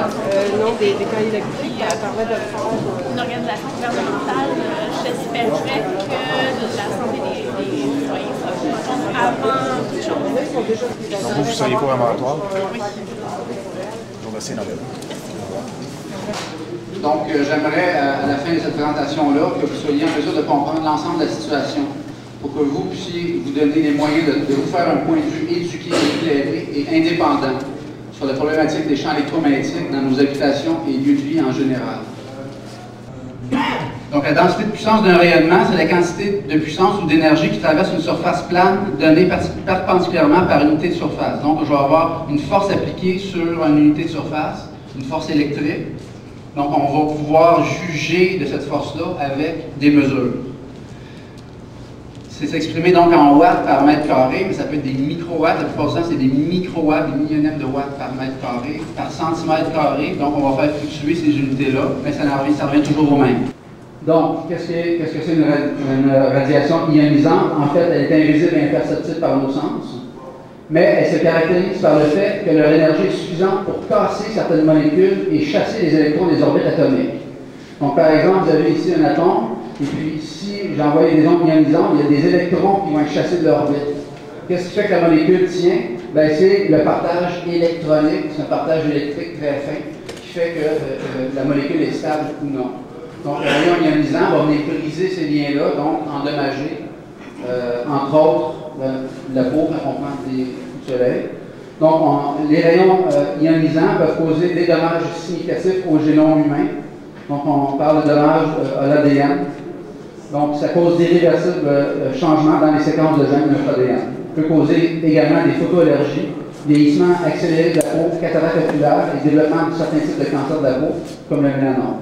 Non, des cas électriques, ça permet de faire. Une organisation gouvernementale, j'espérais que la santé des citoyens soit prise en compte avant toute chose. Donc vous seriez pour un moratoire? Oui. Je vous remercie, Noël. Donc, j'aimerais, à la fin de cette présentation-là, que vous soyez en mesure de comprendre l'ensemble de la situation pour que vous puissiez vous donner les moyens de vous faire un point de vue éduqué, éclairé et indépendant sur la problématique des champs électromagnétiques dans nos habitations et lieux de vie en général. Donc, la densité de puissance d'un rayonnement, c'est la quantité de puissance ou d'énergie qui traverse une surface plane donnée perpendiculairement par unité de surface. Donc, je vais avoir une force appliquée sur une unité de surface, une force électrique. Donc, on va pouvoir juger de cette force-là avec des mesures. C'est exprimé donc en watts par mètre carré, mais ça peut être des microwatts. La plupart du temps, c'est des microwatts, des millionièmes de watts par mètre carré, par centimètre carré. Donc, on va faire fluctuer ces unités-là, mais ça revient toujours au même. Donc, qu'est-ce que c'est une radiation ionisante? En fait, elle est invisible et imperceptible par nos sens, mais elle se caractérise par le fait que leur énergie est suffisante pour casser certaines molécules et chasser les électrons des orbites atomiques. Donc, par exemple, vous avez ici un atome, et puis si j'envoie des ondes ionisantes, il y a des électrons qui vont être chassés de l'orbite. Qu'est-ce qui fait que la molécule tient? C'est le partage électronique, c'est un partage électrique très fin, qui fait que la molécule est stable ou non. Donc, le rayon ionisant va venir briser ces liens-là, donc endommager, entre autres, la peau quand on prend du soleil. Donc, les rayons ionisants peuvent causer des dommages significatifs au génome humain. Donc, on parle de dommages à l'ADN. Donc, ça cause d'irréversibles changements dans les séquences de gènes de notre ADN. Ça peut causer également des photoallergies, vieillissement accéléré de la peau, cataracte oculaire et développement de certains types de cancers de la peau, comme le mélanome.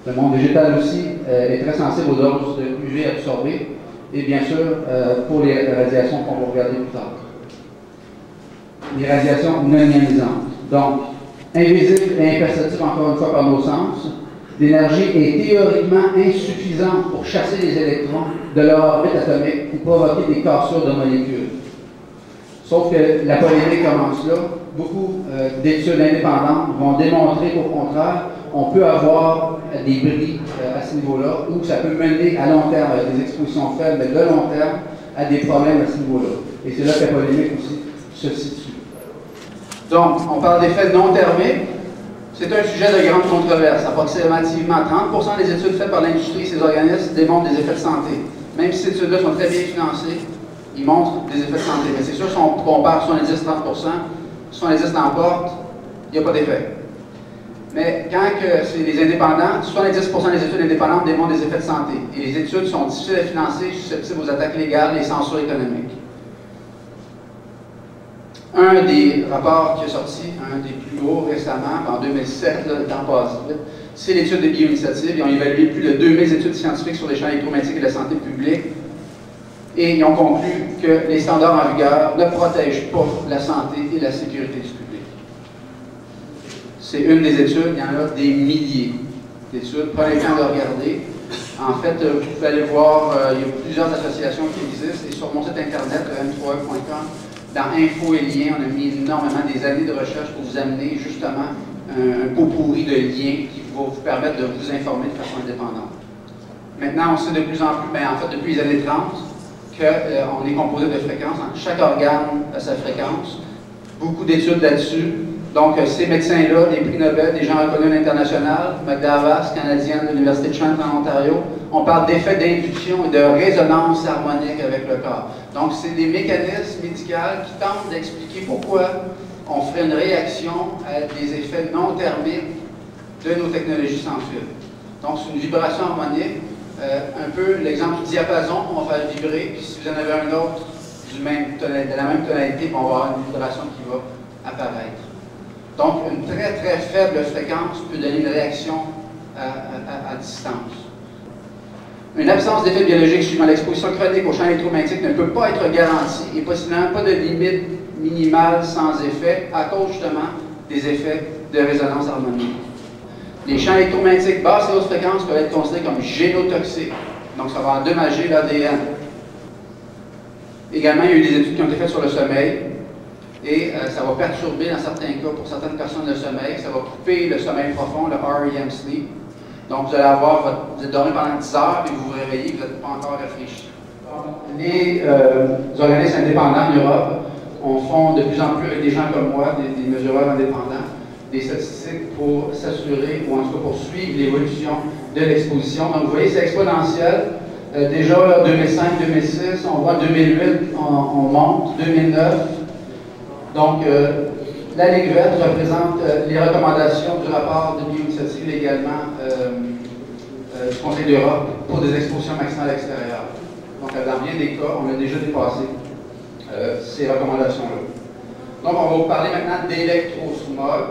Le monde végétal aussi est très sensible aux doses de UV absorbées et bien sûr pour les radiations qu'on va regarder plus tard. Les radiations non ionisantes. Donc, invisibles et imperceptibles encore une fois par nos sens. L'énergie est théoriquement insuffisante pour chasser les électrons de leur orbite atomique ou provoquer des cassures de molécules. Sauf que la polémique commence là. Beaucoup d'études indépendantes vont démontrer qu'au contraire, on peut avoir des bris à ce niveau-là, ou ça peut mener à long terme, avec des expositions faibles, mais de long terme, à des problèmes à ce niveau-là. Et c'est là que la polémique aussi se situe. Donc, on parle d'effets non thermiques. C'est un sujet de grande controverse. Approximativement 30% des études faites par l'industrie et ses organismes démontrent des effets de santé. Même si ces études-là sont très bien financées, ils montrent des effets de santé. Mais c'est sûr, si on compare 70-30%, 70 l'emporte, il n'y a pas d'effet. Mais quand c'est les indépendants, 70% des études indépendantes démontrent des effets de santé. Et les études sont difficiles à financer, susceptibles aux attaques légales et censures économiques. Un des rapports qui est sorti, un des plus hauts récemment, en 2007, le temps passe vite, c'est l'étude de Bioinitiative. Ils ont évalué plus de 2000 études scientifiques sur les champs électromagnétiques et la santé publique. Et ils ont conclu que les standards en vigueur ne protègent pas la santé et la sécurité du public. C'est une des études, il y en a des milliers d'études. Prenez le temps de regarder. En fait, vous pouvez aller voir, il y a plusieurs associations qui existent. Et sur mon site internet, m3e.com, dans Info et Liens, on a mis énormément des années de recherche pour vous amener justement un pot pourri de liens qui va vous permettre de vous informer de façon indépendante. Maintenant, on sait de plus en plus, en fait depuis les années 30, qu'on est composé de fréquences. Chaque organe a sa fréquence. Beaucoup d'études là-dessus. Donc, ces médecins-là, des prix Nobel, des gens reconnus à l'international, McDavas, canadienne de l'Université de Trent en Ontario, on parle d'effets d'induction et de résonance harmonique avec le corps. Donc, c'est des mécanismes médicaux qui tentent d'expliquer pourquoi on ferait une réaction à des effets non thermiques de nos technologies sans fil. Donc, c'est une vibration harmonique. Un peu l'exemple du diapason, on va faire vibrer, puis si vous en avez un autre de la même tonalité, on va avoir une vibration qui va apparaître. Donc, une très très faible fréquence peut donner une réaction à distance. Une absence d'effet biologique suivant l'exposition chronique aux champs électromagnétiques ne peut pas être garantie et possiblement pas de limite minimale sans effet à cause justement des effets de résonance harmonique. Les champs électromagnétiques basses et hautes fréquences peuvent être considérés comme génotoxiques, donc ça va endommager l'ADN. Également, il y a eu des études qui ont été faites sur le sommeil, et ça va perturber dans certains cas, pour certaines personnes, le sommeil. Ça va couper le sommeil profond, le REM sleep. Donc vous allez avoir, vous êtes dormi pendant 10 heures et vous vous réveillez, vous n'êtes pas encore réfléchi. Les organismes indépendants en Europe font de plus en plus avec des gens comme moi, des mesureurs indépendants, des statistiques pour s'assurer, ou en tout cas pour suivre l'évolution de l'exposition. Donc vous voyez, c'est exponentiel. Déjà, 2005-2006, on voit 2008, on monte, 2009. Donc, la ligne verte représente les recommandations du rapport de bioinitiative également du Conseil d'Europe pour des expositions maximales extérieures. Donc, dans bien des cas, on a déjà dépassé ces recommandations-là. Donc, on va vous parler maintenant d'électrosmog.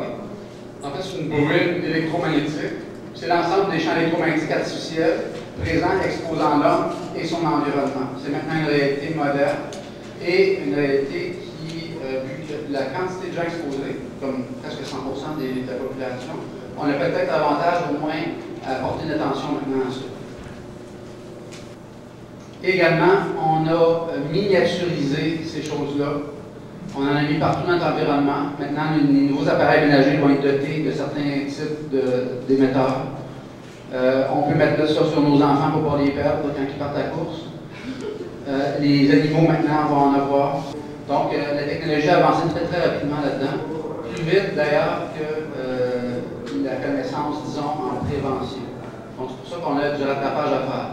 En fait, c'est une brume électromagnétique. C'est l'ensemble des champs électromagnétiques artificiels présents exposant l'homme et son environnement. C'est maintenant une réalité moderne et une réalité qui, vu que la quantité de gens exposés, comme presque 100% de la population, on a peut-être avantage au moins à porter l'attention maintenant à ça. Également, on a miniaturisé ces choses-là. On en a mis partout dans notre environnement. Maintenant, les nouveaux appareils ménagers vont être dotés de certains types d'émetteurs. On peut mettre ça sur nos enfants pour ne pas les perdre quand ils partent à la course. Les animaux maintenant vont en avoir. Donc, la technologie a avancé très très rapidement là-dedans. Plus vite d'ailleurs que la connaissance, disons, en prévention. Donc, c'est pour ça qu'on a du rattrapage à faire.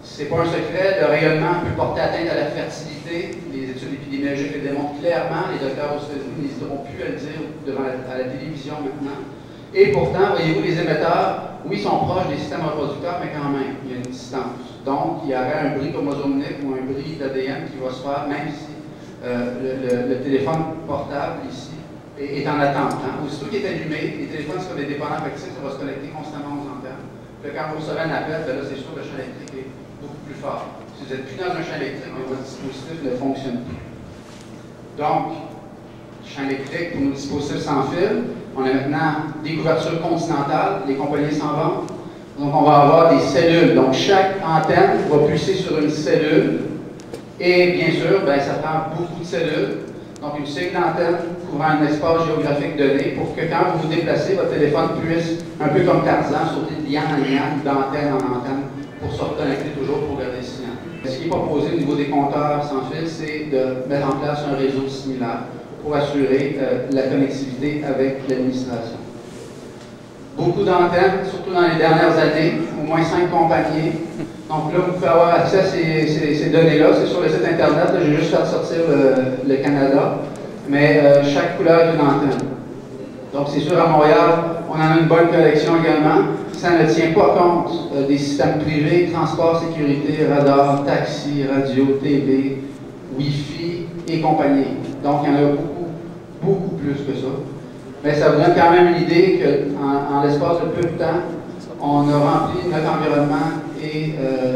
C'est pas un secret, le rayonnement peut porter atteinte à la fertilité. Les études épidémiologiques le démontrent clairement. Les docteurs aux États-Unis n'hésiteront plus à le dire à la télévision maintenant. Et pourtant, voyez-vous, les émetteurs, oui, sont proches des systèmes reproducteurs, mais quand même, il y a une distance. Donc, il y aurait un bris chromosomique ou un bris d'ADN qui va se faire, même si le téléphone portable ici est en attente. Hein. Aussitôt qu'il est allumé, les téléphones sont des dépendants affectifs, ça va se connecter constamment aux antennes. Puis quand vous recevez un appel, ben là, c'est sûr que le champ électrique est beaucoup plus fort. Si vous n'êtes plus dans un champ électrique, votre dispositif ne fonctionne plus. Donc, champ électrique pour nos dispositifs sans fil. On a maintenant des couvertures continentales, les compagnies s'en vendent. Donc, on va avoir des cellules. Donc, chaque antenne va pulser sur une cellule. Et bien sûr, ben, ça prend beaucoup de cellules. Donc, une série d'antennes couvrant un espace géographique donné pour que quand vous vous déplacez, votre téléphone puisse, un peu comme Tarzan, sauter de liane en liane, d'antenne en antenne, pour se reconnecter toujours pour garder le signal. Ce qui est proposé au niveau des compteurs sans fil, c'est de mettre en place un réseau similaire pour assurer la connectivité avec l'administration. Beaucoup d'antennes, surtout dans les dernières années, au moins 5 compagnies. Donc là, vous pouvez avoir accès à ces données-là. C'est sur le site Internet, j'ai juste fait sortir le Canada, mais chaque couleur est une antenne. Donc c'est sûr, à Montréal, on en a une bonne collection également. Ça ne tient pas compte des systèmes privés, transport, sécurité, radar, taxi, radio, TV, Wi-Fi et compagnie. Donc il y en a beaucoup plus que ça. Mais ça vous donne quand même une idée qu'en l'espace de peu de temps, on a rempli notre environnement et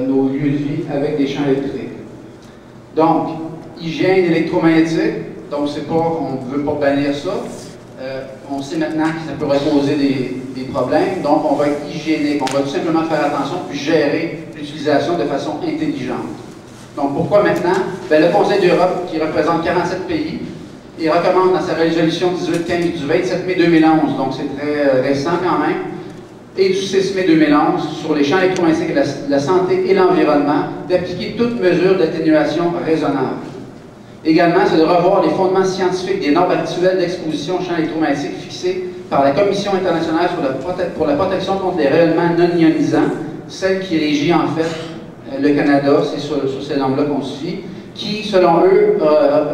nos lieux de vie avec des champs électriques. Donc, hygiène électromagnétique, donc c'est pas, on ne veut pas bannir ça. On sait maintenant que ça pourrait poser des problèmes, donc on va être hygiénique, on va tout simplement faire attention puis gérer l'utilisation de façon intelligente. Donc pourquoi maintenant? Bien, le Conseil d'Europe, qui représente 47 pays, il recommande dans sa résolution 1815 du 27 mai 2011, donc c'est très récent quand même, et du 6 mai 2011 sur les champs électromagnétiques, la santé et l'environnement, d'appliquer toute mesure d'atténuation raisonnable. Également, c'est de revoir les fondements scientifiques des normes actuelles d'exposition aux champs électromagnétiques fixées par la Commission internationale pour la protection contre les rayonnements non ionisants, celle qui régit en fait le Canada, c'est sur ces normes-là qu'on se fie, qui, selon eux,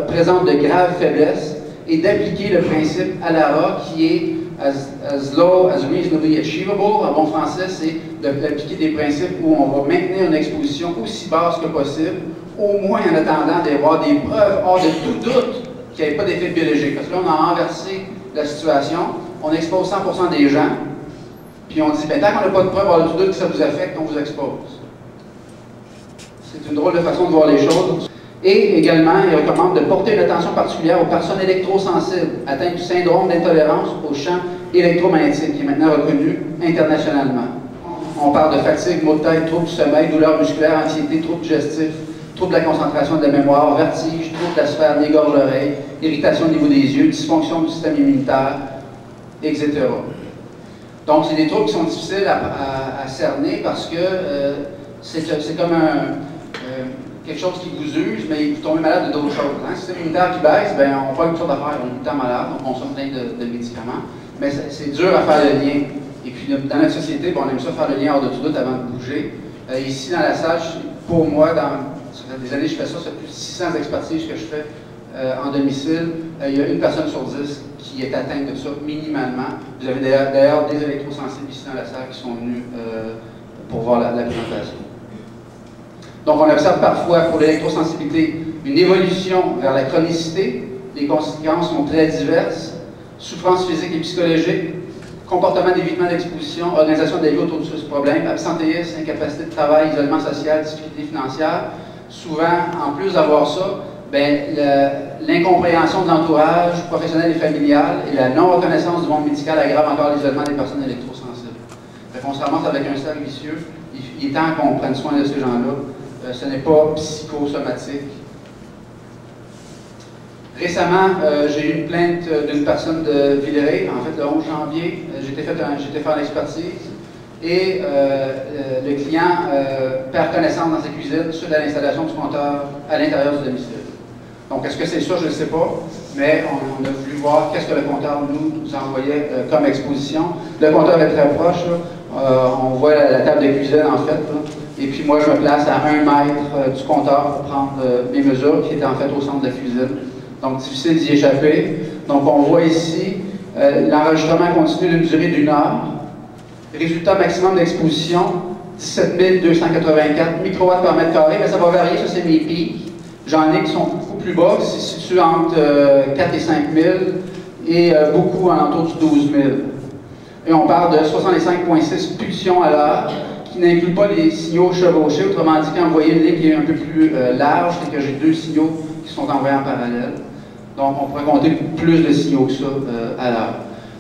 présente de graves faiblesses, et d'appliquer le principe ALARA, qui est as low as reasonably achievable. En bon français, c'est d'appliquer des principes où on va maintenir une exposition aussi basse que possible, au moins en attendant d'avoir des preuves hors de tout doute qu'il n'y ait pas d'effet biologique. Parce que là, on a renversé la situation, on expose 100% des gens, puis on dit, bien, tant qu'on n'a pas de preuves hors de tout doute que ça vous affecte, on vous expose. C'est une drôle de façon de voir les choses. Et également, il recommande de porter une attention particulière aux personnes électrosensibles atteintes du syndrome d'intolérance aux champs électromagnétiques, qui est maintenant reconnu internationalement. On parle de fatigue, maux de tête, troubles du sommeil, douleurs musculaires, anxiété, troubles digestifs, trouble de la concentration et de la mémoire, vertige, trouble de la sphère nez-gorge-oreille, irritation au niveau des yeux, dysfonction du système immunitaire, etc. Donc, c'est des troubles qui sont difficiles à cerner parce que c'est comme quelque chose qui vous use, mais vous tombez malade de d'autres choses. Hein? Le système immunitaire qui baisse, ben, on voit une sorte d'affaires, on est tout le temps malade, on consomme plein de médicaments, mais c'est dur à faire le lien. Et puis, dans notre société, bon, on aime ça faire le lien hors de tout doute avant de bouger. Ici, dans la salle, pour moi, ça fait des années que je fais ça, ça fait plus de 600 expertises que je fais en domicile. Il y a une personne sur 10 qui est atteinte de ça minimalement. Vous avez d'ailleurs des électrosensibles ici dans la salle qui sont venus pour voir la présentation. Donc, on observe parfois pour l'électrosensibilité une évolution vers la chronicité. Les conséquences sont très diverses. Souffrance physique et psychologique, comportement d'évitement d'exposition, organisation de la vie autour de ce problème, absentéisme, incapacité de travail, isolement social, difficultés financières. Souvent, en plus d'avoir ça, l'incompréhension de l'entourage professionnel et familial et la non-reconnaissance du monde médical aggrave encore l'isolement des personnes électrosensibles. On se ramasse avec un cercle vicieux. Il est temps qu'on prenne soin de ces gens-là. Ce n'est pas psychosomatique. Récemment, j'ai eu une plainte d'une personne de Villeray, en fait le 11 janvier. J'étais faire l'expertise et le client perd connaissance dans sa cuisine suite à l'installation du compteur à l'intérieur du domicile. Donc, est-ce que c'est ça? Je ne sais pas, mais on a voulu voir qu'est-ce que le compteur nous envoyait comme exposition. Le compteur est très proche, on voit la table de cuisine en fait, là. Et puis moi je me place à 1 mètre du compteur pour prendre mes mesures, qui étaient en fait au centre de la cuisine. Donc, difficile d'y échapper. Donc, on voit ici l'enregistrement continu d'une durée d'1 heure. Résultat maximum d'exposition, 17 284 microwatts par mètre carré. Mais ça va varier, ça c'est mes pics. J'en ai qui sont beaucoup plus bas, qui se situent entre 4 et 5 000 et beaucoup en entour du 12 000. Et on parle de 65,6 pulsions à l'heure, qui n'inclut pas les signaux chevauchés. Autrement dit, quand vous voyez une ligne qui est un peu plus large, c'est que j'ai 2 signaux qui sont envoyés en parallèle. Donc, on pourrait compter plus de signaux que ça à l'heure.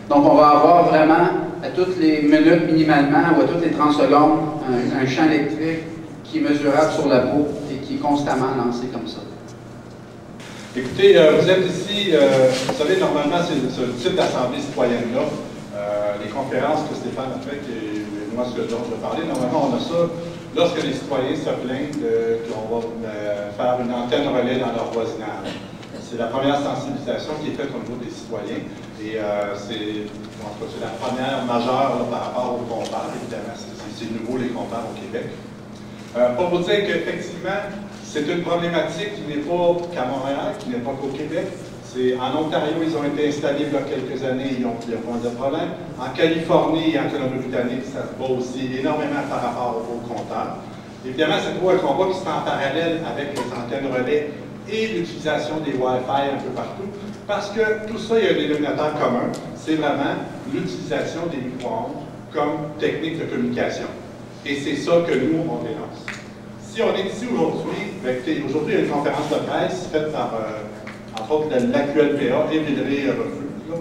Donc, on va avoir vraiment, à toutes les minutes minimalement, ou à toutes les 30 secondes, un champ électrique qui est mesurable sur la peau et qui est constamment lancé comme ça. Écoutez, vous êtes ici, vous savez, normalement, c'est ce type d'assemblée citoyenne-là. Les conférences que Stéphane a faites et moi, ce que Georges a parlé, normalement, on a ça lorsque les citoyens se plaignent qu'on va faire une antenne relais dans leur voisinage. C'est la première sensibilisation qui est faite au niveau des citoyens et c'est la première majeure là, par rapport aux compteurs, évidemment. C'est nouveau les compteurs au Québec. Pour vous dire qu'effectivement, c'est une problématique qui n'est pas qu'à Montréal, qui n'est pas qu'au Québec. En Ontario, ils ont été installés il y a quelques années, il n'y a pas de problème. En Californie et en Colombie-Britannique, ça se bat aussi énormément par rapport aux compteurs. Évidemment, c'est un combat qui se fait en parallèle avec les antennes relais et l'utilisation des Wi-Fi un peu partout, parce que tout ça, il y a un dénominateur commun, c'est vraiment l'utilisation des micro-ondes comme technique de communication. Et c'est ça que nous, on dénonce. Si on est ici aujourd'hui, aujourd'hui, il y a une conférence de presse faite par, entre autres, l'AQLPA et Villeray Refuge.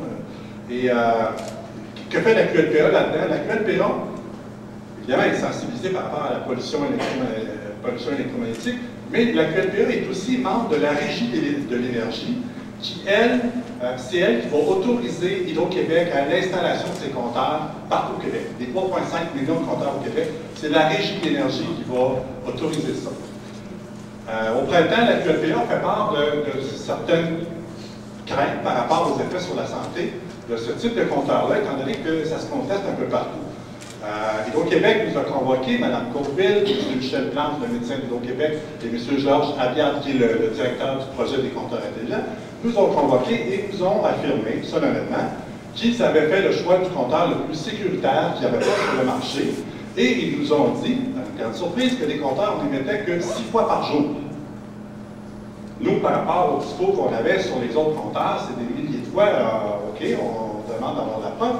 Et que fait l'AQLPA là-dedans? L'AQLPA, évidemment, elle est sensibilisée par rapport à la pollution électromagnétique, mais la QLPA est aussi membre de la Régie de l'énergie, qui, elle, c'est elle qui va autoriser Hydro-Québec à l'installation de ces compteurs partout au Québec. Les 3,5 millions de compteurs au Québec, c'est la Régie de l'énergie qui va autoriser ça. Au printemps, la QLPA fait part de certaines craintes par rapport aux effets sur la santé de ce type de compteur-là, étant donné que ça se conteste un peu partout. Hydro-Québec nous a convoqué, Mme Courville, M. Michel Plante, le médecin d'Hydro-Québec, et M. Georges Abiad, qui est le directeur du projet des compteurs intelligents, nous ont convoqués et nous ont affirmé, solennellement, qu'ils avaient fait le choix du compteur le plus sécuritaire qu'il n'y avait pas sur le marché. Et ils nous ont dit, à une grande surprise, que les compteurs, on les mettait que 6 fois par jour. Nous, par rapport au discours qu'on avait sur les autres compteurs, c'est des milliers de fois, OK, on demande d'avoir la preuve.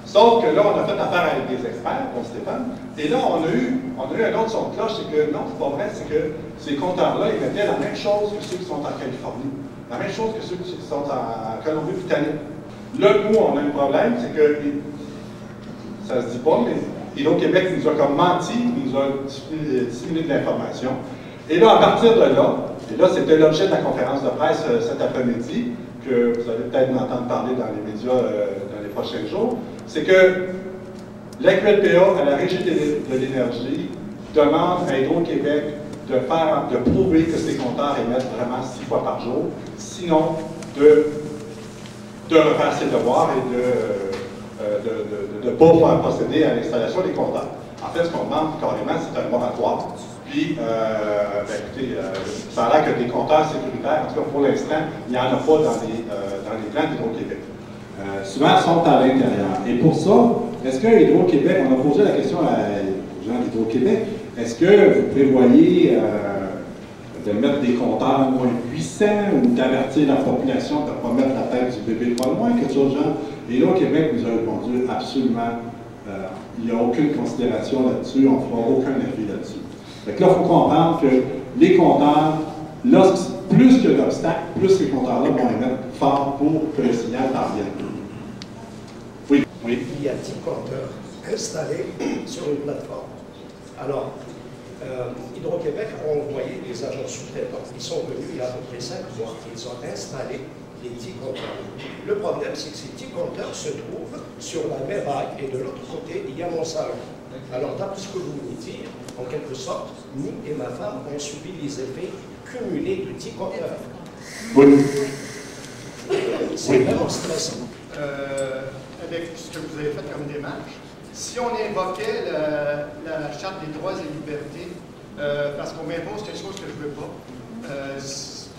Sauf que là, on a fait affaire avec des experts, comme Stéphane, et là, on a eu un autre son de cloche, c'est que non, c'est pas vrai, c'est que ces compteurs-là, ils mettaient la même chose que ceux qui sont en Californie, la même chose que ceux qui sont en Colombie-Britannique. Là, nous, on a un problème, c'est que, ça se dit pas, mais Hydro-Québec nous a comme menti, nous a diminué de l'information. Et là, à partir de là, et là, c'était l'objet de la conférence de presse cet après-midi, que vous allez peut-être m'entendre parler dans les médias dans les prochains jours, c'est que l'AQLPA, à la Régie de l'énergie, demande à Hydro-Québec de prouver que ces compteurs émettent vraiment 6 fois par jour, sinon de refaire ses devoirs et de ne pas faire procéder à l'installation des compteurs. En fait, ce qu'on demande carrément, c'est un moratoire. Puis, écoutez, ça a l'air que des compteurs sécuritaires, en tout cas pour l'instant, il n'y en a pas dans les plans d'Hydro-Québec. Souvent, ils sont à l'intérieur. Et pour ça, est-ce que Hydro-Québec, on a posé la question aux gens d'Hydro-Québec, est-ce que vous prévoyez de mettre des compteurs moins puissants ou d'avertir la population de ne pas mettre la tête du bébé trop loin, quelque chose de genre? Et là, au Québec, nous a répondu absolument, il n'y a aucune considération là-dessus, on ne fera aucun effet là-dessus. Donc là, il faut comprendre que les compteurs, là, plus que d'obstacles, plus ces compteurs-là vont émettre fort pour que le signal parvienne. Oui, oui. Il y a 10 compteurs installés sur une plateforme. Alors, Hydro-Québec a envoyé des agents sous-traitants. Ils sont venus il y a à peu près 5 mois. Ils ont installé les 10 compteurs. Le problème, c'est que ces 10 compteurs se trouvent sur la mer vague et de l'autre côté, il y a Montsarg. Alors, d'après ce que vous venez de dire, en quelque sorte, Nick et ma femme ont subi les effets cumulés de 10 compteurs. Oui. C'est vraiment stressant. Avec ce que vous avez fait comme démarche, si on invoquait la Charte des droits et libertés, parce qu'on m'impose quelque chose que je ne veux pas,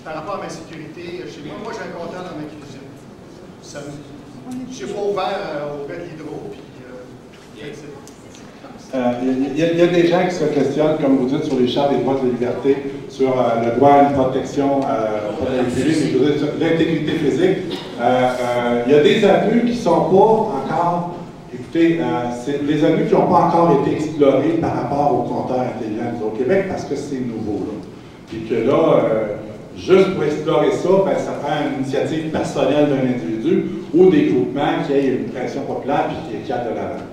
par rapport à ma sécurité chez moi, j'ai un compteur dans ma cuisine. Je n'ai pas ouvert au gars de l'hydro, puis il y a des gens qui se questionnent, comme vous dites, sur les chartes des droits et libertés, sur le droit à une protection de l'intégrité physique. Il y a des abus qui ne sont pas encore, écoutez, c'est les abus qui n'ont pas encore été explorés par rapport aux compteurs intelligents au Québec parce que c'est nouveau. Puis que là, juste pour explorer ça, ben, ça prend une initiative personnelle d'un individu ou des groupements qui aient une pression populaire et qui aillent de l'avant.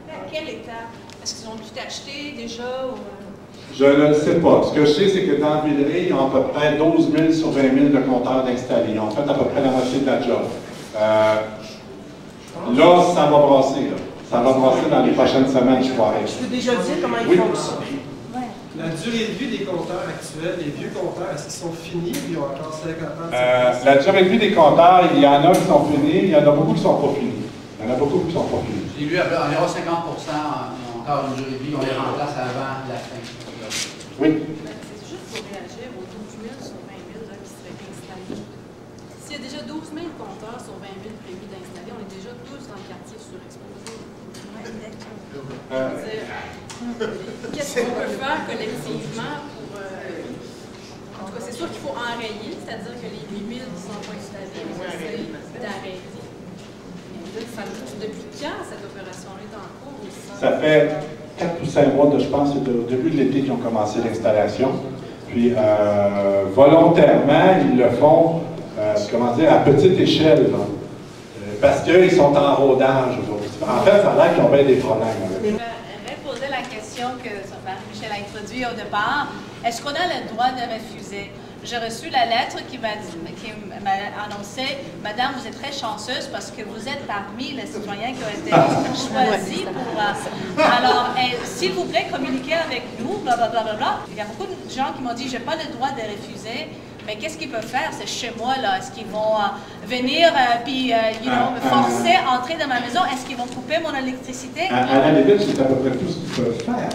À quel état? Est-ce qu'ils ont tout acheté déjà? Ou... Je ne le sais pas. Ce que je sais, c'est que dans Villeray, ils ont à peu près 12 000 sur 20 000 de compteurs d'installer. Ils ont fait à peu près la moitié de la job. Là, ça va brasser. Là. Ça va brasser dans les prochaines semaines, je crois. Je peux déjà dire comment ils fonctionnent. La durée de vie des compteurs actuels, les vieux compteurs, est-ce qu'ils sont finis ou ils ont encore 50 ans? La durée de vie des compteurs, il y en a qui sont finis, il y en a beaucoup qui ne sont pas finis. Il y en a beaucoup qui ne sont pas finis. J'ai vu environ 50% ont encore une durée de vie, on les remplace avant la fin. Oui. C'est juste pour réagir aux 12 000 sur 20 000 là, qui seraient installés. S'il y a déjà 12 000 compteurs sur 20 000 prévus d'installer, on est déjà tous dans le quartier surexposé. Qu'est-ce qu'on peut faire collectivement pour... en tout cas, c'est sûr qu'il faut enrayer, c'est-à-dire que les 8 000 qui sont pas installés, on essaie d'arrêter. Depuis quand cette opération-là est en cours aussi? Ça fait 4 ou 5 mois, je pense, c'est au début de l'été qu'ils ont commencé l'installation. Puis, volontairement, ils le font, comment dire, à petite échelle. Parce qu'ils sont en rodage aujourd'hui. En fait, ça a l'air qu'ils ont bien des problèmes. J'aimerais poser la question que Michel a introduite au départ. Est-ce qu'on a le droit de refuser? J'ai reçu la lettre qui m'a annoncé « Madame, vous êtes très chanceuse parce que vous êtes parmi les citoyens qui ont été choisis pour... alors, s'il vous plaît, communiquez avec nous, blablabla. » Il y a beaucoup de gens qui m'ont dit « J'ai pas le droit de refuser. » Mais qu'est-ce qu'ils peuvent faire? C'est chez moi, là. Est-ce qu'ils vont venir puis me forcer à entrer dans ma maison? Est-ce qu'ils vont couper mon électricité? À la limite, c'est à peu près tout ce qu'ils peuvent faire.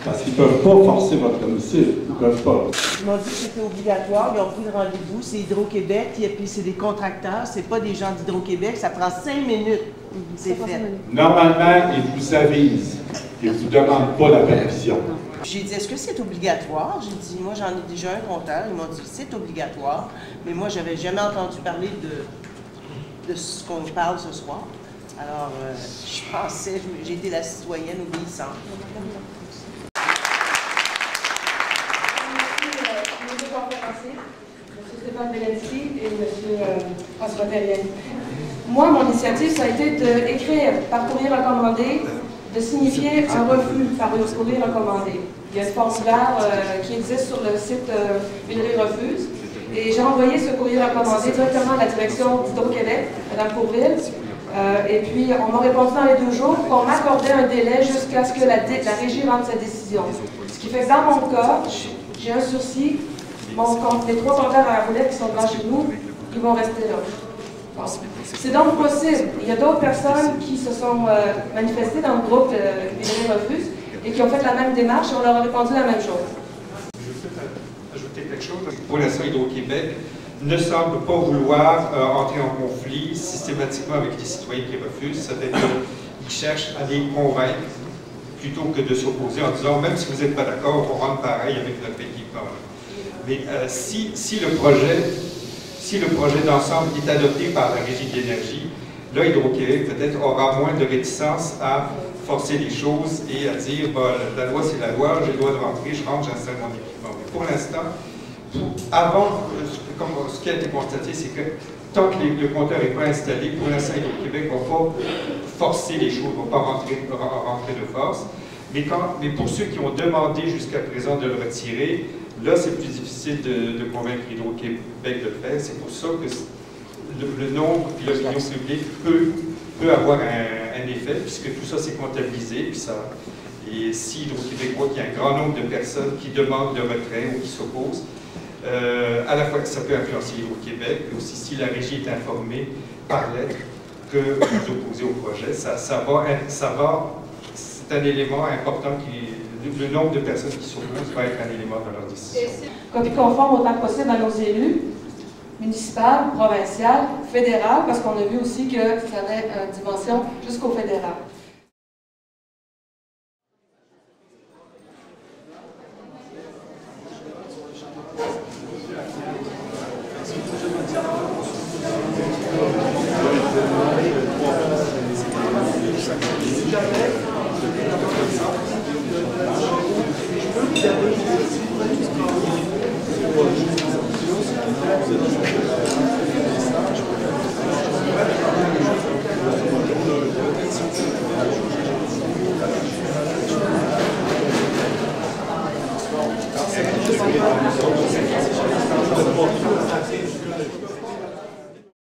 Parce qu'ils ne peuvent pas forcer votre domicile. Ils ne peuvent pas. Ils m'ont dit que c'était obligatoire. Ils ont pris le rendez-vous. C'est Hydro-Québec. Et puis, c'est des contracteurs. C'est pas des gens d'Hydro-Québec. Ça prend 5 minutes. C'est fait. Normalement, ils vous avisent. Ils ne vous demandent pas la permission. J'ai dit, est-ce que c'est obligatoire? J'ai dit, moi, j'en ai déjà un compteur. Ils m'ont dit, c'est obligatoire. Mais moi, j'avais jamais entendu parler de ce qu'on parle ce soir. Alors, je pensais, j'ai été la citoyenne obéissante. M. Stéphane Belletti et M. François Terrien. Moi, mon initiative, ça a été d'écrire par courrier recommandé de signifier un refus par le courrier recommandé. Il y a un formulaire qui existe sur le site Villeray Refuse. Et j'ai envoyé ce courrier recommandé directement à la direction d'Hydro-Québec, Mme Courville. Et puis, on m'a répondu dans les 2 jours qu'on m'accordait un délai jusqu'à ce que la régie rende sa décision. Ce qui fait que dans mon cas, j'ai un sursis. Les 3 compteurs à la roulette qui sont devant chez nous, ils vont rester là. Bon. C'est donc possible. Il y a d'autres personnes qui se sont manifestées dans le groupe Villeray Refuse et qui ont fait la même démarche et on leur a répondu la même chose. Je veux peut-être ajouter quelque chose. Pour l'instant, Hydro-Québec ne semble pas vouloir entrer en conflit systématiquement avec les citoyens qui refusent. C'est-à-dire qu'ils cherchent à les convaincre plutôt que de s'opposer en disant, même si vous n'êtes pas d'accord, on rentre pareil avec notre équipement. Mais si le projet d'ensemble est adopté par la Régie de l'énergie, là, Hydro-Québec peut-être aura moins de réticence à forcer les choses et à dire, bah, la loi c'est la loi, j'ai le droit de rentrer, je rentre, j'installe mon équipement. Mais pour l'instant, comme ce qui a été constaté, c'est que tant que le compteur n'est pas installé, pour l'instant, Hydro-Québec ne va pas forcer les choses, ne va pas rentrer de force. Mais pour ceux qui ont demandé jusqu'à présent de le retirer, là, c'est plus difficile de convaincre Hydro-Québec de le faire. C'est pour ça que le nombre et l'opinion publique peut avoir un effet, puisque tout ça, c'est comptabilisé. Et si Hydro-Québec voit qu'il y a un grand nombre de personnes qui demandent le retrait ou qui s'opposent, à la fois que ça peut influencer Hydro-Québec, mais aussi si la régie est informée par lettre que vous opposez au projet, c'est un élément important le nombre de personnes qui s'opposent va être un élément dans leur décision. Copie conforme autant que possible à nos élus, municipales, provinciales, fédérales, parce qu'on a vu aussi que ça avait une dimension jusqu'au fédéral. Merci.